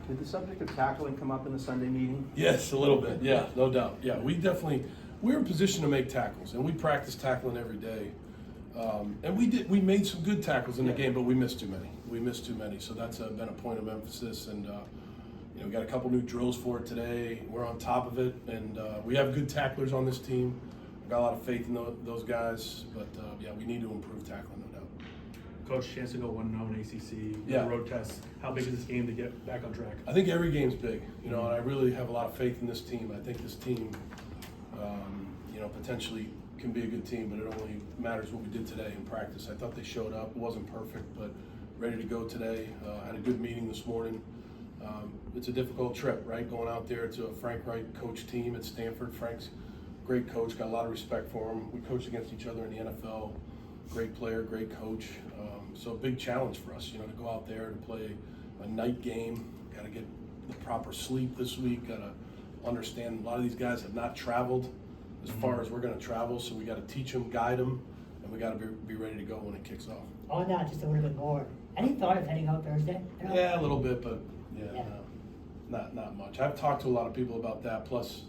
Did the subject of tackling come up in the Sunday meeting? Yes, a little bit. Yeah, no doubt. Yeah, we're in position to make tackles, and we practice tackling every day. And we made some good tackles in the game, but we missed too many. So that's been a point of emphasis, and we got a couple new drills for it today. We're on top of it, and we have good tacklers on this team. I've got a lot of faith in those guys, but yeah, we need to improve tackling, no doubt. Coach, chance to go 1-0 in ACC, Yeah. road test. How big is this game to get back on track? I think every game's big, and I really have a lot of faith in this team. I think this team, potentially can be a good team, but it only matters what we did today in practice. I thought they showed up. It wasn't perfect, but ready to go today. Had a good meeting this morning. It's a difficult trip, right? Going out there to a Frank Wright coach team at Stanford. Frank's a great coach, got a lot of respect for him. We coached against each other in the NFL. Great player, great coach. So a big challenge for us, to go out there to play a night game. Got to get the proper sleep this week. Got to understand a lot of these guys have not traveled as far as we're going to travel, so we got to teach them, guide them, and we got to be ready to go when it kicks off. On that, just a little bit more. Any thought of heading out Thursday? Yeah, a little bit, but no, not much. I've talked to a lot of people about that. Plus,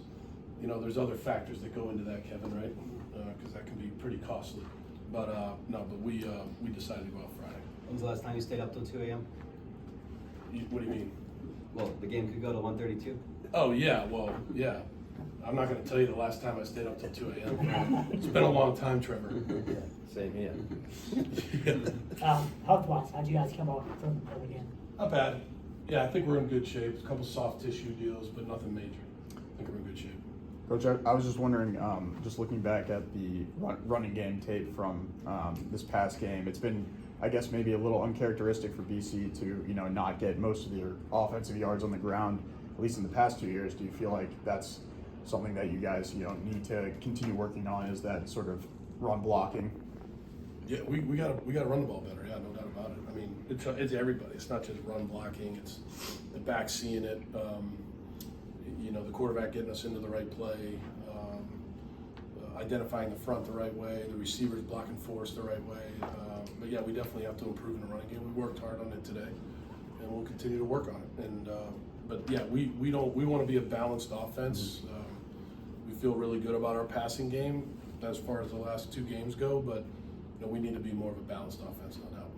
there's other factors that go into that, Kevin, right? Because that can be pretty costly. But but we decided to go out Friday. When's the last time you stayed up till 2 a.m.? What do you mean? Well, the game could go to 1:32. Oh yeah, well yeah. I'm not going to tell you the last time I stayed up till 2 a.m. It's been a long time, Trevor. Same here. Health-wise, how'd you guys come out from the game? Not bad. Yeah, I think we're in good shape. A couple soft tissue deals, but nothing major. I think we're in good shape. Coach, I was just wondering, just looking back at the running game tape from this past game, it's been, I guess, maybe a little uncharacteristic for BC to, not get most of their offensive yards on the ground, at least in the past 2 years. Do you feel like that's something that you guys, need to continue working on, is that sort of run blocking? Yeah, we gotta run the ball better. Yeah, no doubt about it. I mean, it's everybody. It's not just run blocking. It's the back seeing it. The quarterback getting us into the right play, identifying the front the right way, the receivers blocking for us the right way. But yeah, we definitely have to improve in the running game. We worked hard on it today, and we'll continue to work on it. And but yeah, we want to be a balanced offense. We feel really good about our passing game as far as the last 2 games go, but we need to be more of a balanced offense on that one.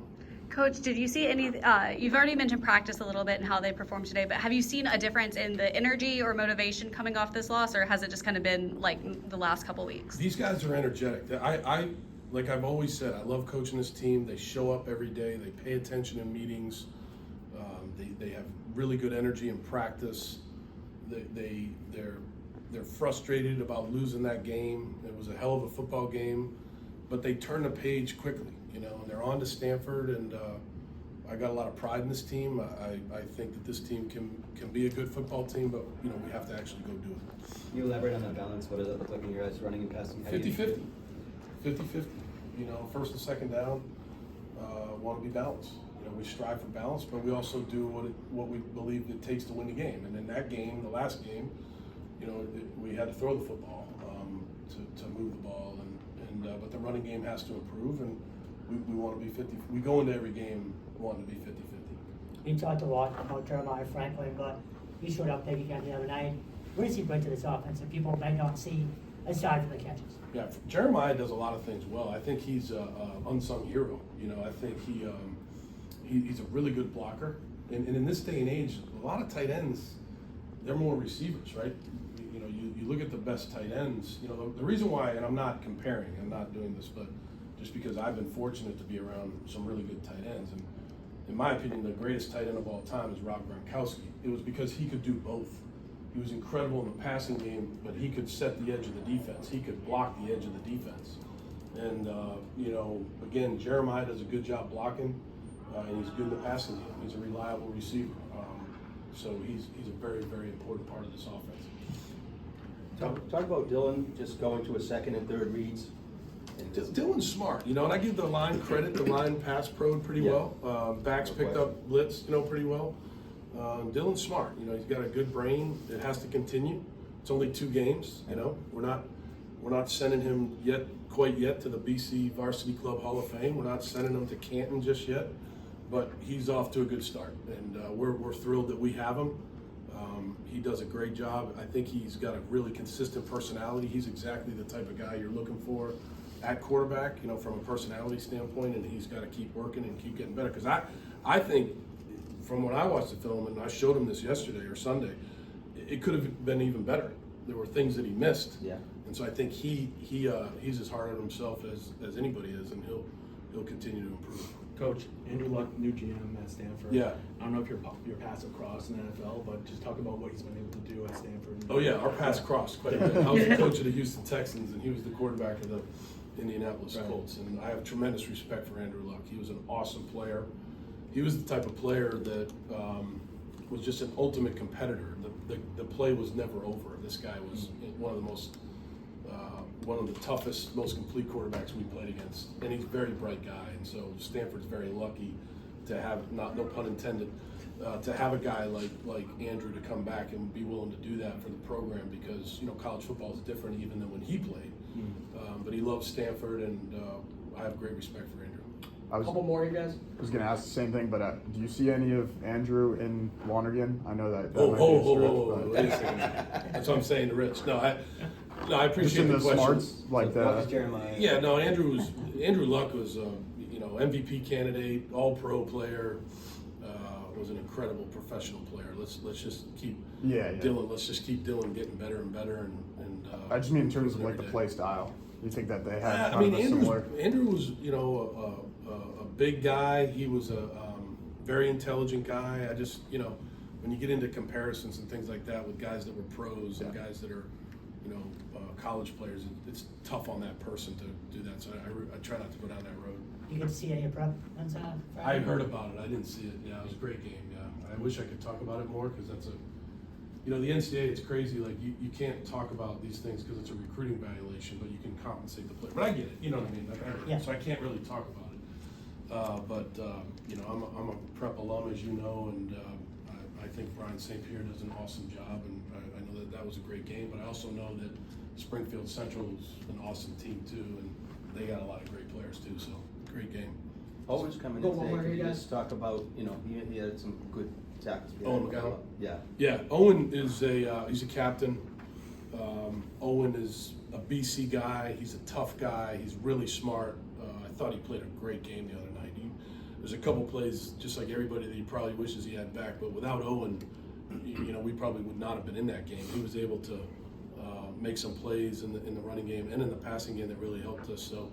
Coach, did you see any, you've already mentioned practice a little bit and how they performed today, but have you seen a difference in the energy or motivation coming off this loss, or has it just kind of been like the last couple weeks? These guys are energetic. I like I've always said, I love coaching this team. They show up every day. They pay attention in meetings. They have really good energy in practice. They're frustrated about losing that game. It was a hell of a football game, but they turn the page quickly, and they're on to Stanford, and I got a lot of pride in this team. I think that this team can be a good football team, but we have to actually go do it. Can you elaborate on that balance? What does that look like in your guys running and passing? 50-50. 50-50. First and second down, want to be balanced. We strive for balance, but we also do what we believe it takes to win the game. And in that game, the last game, we had to throw the football to move the ball, but the running game has to improve, and we want to be 50. We go into every game wanting to be 50-50. You talked a lot about Jeremiah Franklin, but he showed up big again the other night. What does he bring to this offense that people may not see aside from the catches? Yeah, Jeremiah does a lot of things well. I think he's an unsung hero. I think he's a really good blocker, and in this day and age, a lot of tight ends, they're more receivers, right? You look at the best tight ends. The reason why, and I'm not comparing, I'm not doing this, but just because I've been fortunate to be around some really good tight ends, and in my opinion, the greatest tight end of all time is Rob Gronkowski. It was because he could do both. He was incredible in the passing game, but he could set the edge of the defense. He could block the edge of the defense. And again, Jeremiah does a good job blocking, and he's good in the passing game. He's a reliable receiver. So he's a very, very important part of this offense. Talk about Dylan just going to a second and third reads. Dylan's smart, and I give the line credit. The line pass pro'd pretty well. Backs picked up blitz, pretty well. Dylan's smart. He's got a good brain. It has to continue. It's only 2 games. We're not sending him quite yet to the BC Varsity Club Hall of Fame. We're not sending him to Canton just yet. but he's off to a good start, and we're thrilled that we have him. He does a great job. I think he's got a really consistent personality. He's exactly the type of guy you're looking for at quarterback, you know, from a personality standpoint, and he's got to keep working and keep getting better. Because I think, from when I watched the film, and I showed him this yesterday or Sunday, it could have been even better. There were things that he missed. Yeah. And so I think he's as hard on himself as anybody is, and he'll continue to improve. Coach, Andrew Luck, new GM at Stanford. Yeah. I don't know if your paths have crossed in the NFL, but just talk about what he's been able to do at Stanford. Oh yeah, our paths crossed quite a bit. I was the coach of the Houston Texans, and he was the quarterback of the Indianapolis Right. Colts. And I have tremendous respect for Andrew Luck. He was an awesome player. He was the type of player that was just an ultimate competitor. The play was never over. This guy was one of the toughest, most complete quarterbacks we played against, and he's a very bright guy. And so Stanford's very lucky to have, no pun intended, to have a guy like Andrew to come back and be willing to do that for the program, because, you know, college football is different even than when he played. But he loves Stanford, and I have great respect for Andrew. I was, Couple more, you guys. was going to ask the same thing, but do you see any of Andrew in Lonergan? I know that. Oh, might be a stretch, but wait a second. That's what I'm saying to Rich. No, I just appreciate in the the question. smarts, like What was the. Jeremiah? Yeah, no, Andrew Luck was, you know, MVP candidate, all-pro player, was an incredible professional player. Let's just keep Yeah. Dylan. Let's just keep Dylan getting better and better, and I just mean in terms of improving like the every play day. style. You think that they had I kind mean, of a similar? Andrew was, you know, a big guy. He was a very intelligent guy. I just, you know, when you get into comparisons and things like that with guys that were pros and guys that are, you know, college players, it's tough on that person to do that. So I try not to go down that road. You get to see any prep on Friday? I heard about it. I didn't see it. Yeah, it was a great game. Yeah, I wish I could talk about it more, because that's you know, the NCAA, it's crazy. Like, you can't talk about these things because it's a recruiting violation, but you can compensate the player. But I get it. You know what I mean? Like, Yeah. So I can't really talk about it. But you know, I'm a prep alum, as you know, and I think Brian St. Pierre does an awesome job, and I know that was a great game. But I also know that Springfield Central is an awesome team too, and they got a lot of great players too. So great game. Owen's coming Go in one today. more, Could you you guys. just talk about, you know, he had some good tackles. Owen McGowan? Yeah. Yeah, Owen is he's a captain. Owen is a BC guy. He's a tough guy. He's really smart. I thought he played a great game the other night. There's a couple plays, just like everybody, that he probably wishes he had back. But without Owen, you know, we probably would not have been in that game. He was able to make some plays in the running game and in the passing game that really helped us. So,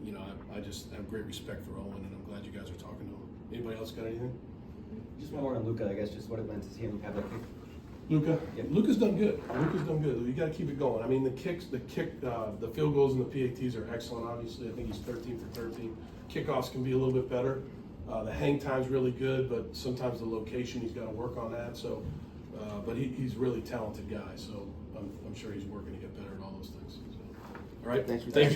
you know, I just have great respect for Owen, and I'm glad you guys are talking to him. Anybody else got anything? Just one more on Luca, I guess, just what it meant to see him have that kick. Luca, Yeah. Luca's done good. Luca's done good. You got to keep it going. I mean, the field goals and the PATs are excellent. Obviously, I think he's 13 for 13. Kickoffs can be a little bit better. The hang time's really good, but sometimes the location, he's got to work on that. So, but he's a really talented guy. So I'm sure he's working to get better at all those things. So, all right, Thanks for thank you.